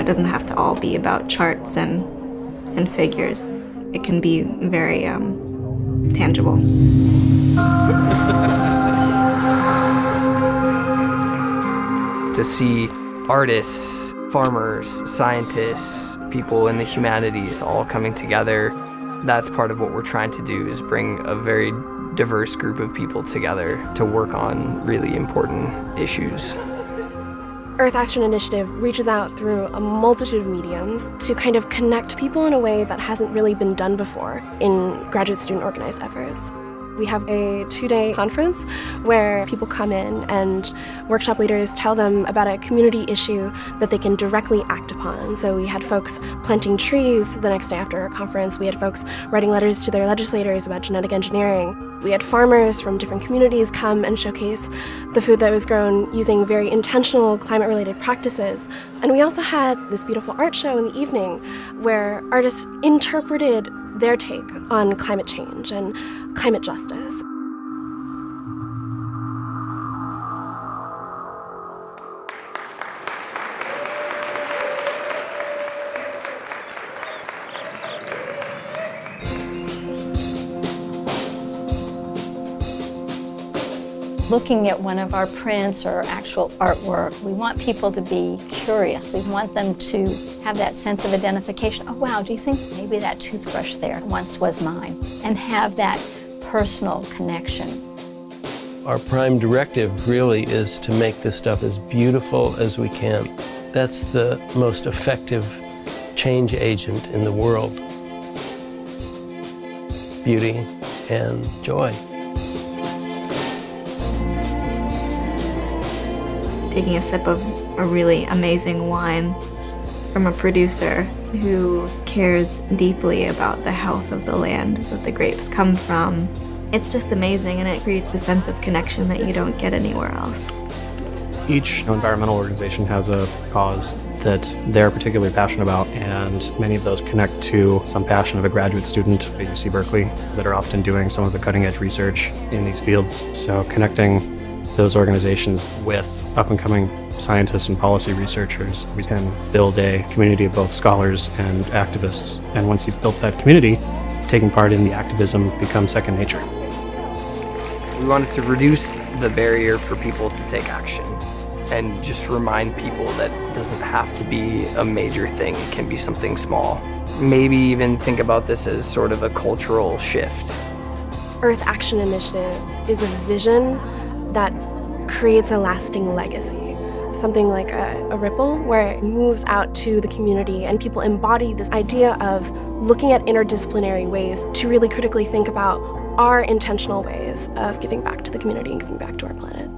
it doesn't have to all be about charts and figures. It can be very tangible. To see artists, farmers, scientists, people in the humanities all coming together, that's part of what we're trying to do, is bring a very diverse group of people together to work on really important issues. Earth Action Initiative reaches out through a multitude of mediums to kind of connect people in a way that hasn't really been done before in graduate student organized efforts. We have a 2-day conference where people come in and workshop leaders tell them about a community issue that they can directly act upon. So we had folks planting trees the next day after our conference. We had folks writing letters to their legislators about genetic engineering. We had farmers from different communities come and showcase the food that was grown using very intentional climate-related practices. And we also had this beautiful art show in the evening where artists interpreted their take on climate change and climate justice. Looking at one of our prints or actual artwork, we want people to be curious. We want them to have that sense of identification. Oh wow, do you think maybe that toothbrush there once was mine? And have that personal connection. Our prime directive really is to make this stuff as beautiful as we can. That's the most effective change agent in the world. Beauty and joy. Taking a sip of a really amazing wine from a producer who cares deeply about the health of the land that the grapes come from. It's just amazing, and it creates a sense of connection that you don't get anywhere else. Each environmental organization has a cause that they're particularly passionate about, and many of those connect to some passion of a graduate student at UC Berkeley that are often doing some of the cutting-edge research in these fields. So connecting those organizations with up-and-coming scientists and policy researchers, we can build a community of both scholars and activists. And once you've built that community, taking part in the activism becomes second nature. We wanted to reduce the barrier for people to take action and just remind people that it doesn't have to be a major thing. It can be something small. Maybe even think about this as sort of a cultural shift. Earth Action Initiative is a vision that creates a lasting legacy. Something like a ripple where it moves out to the community and people embody this idea of looking at interdisciplinary ways to really critically think about our intentional ways of giving back to the community and giving back to our planet.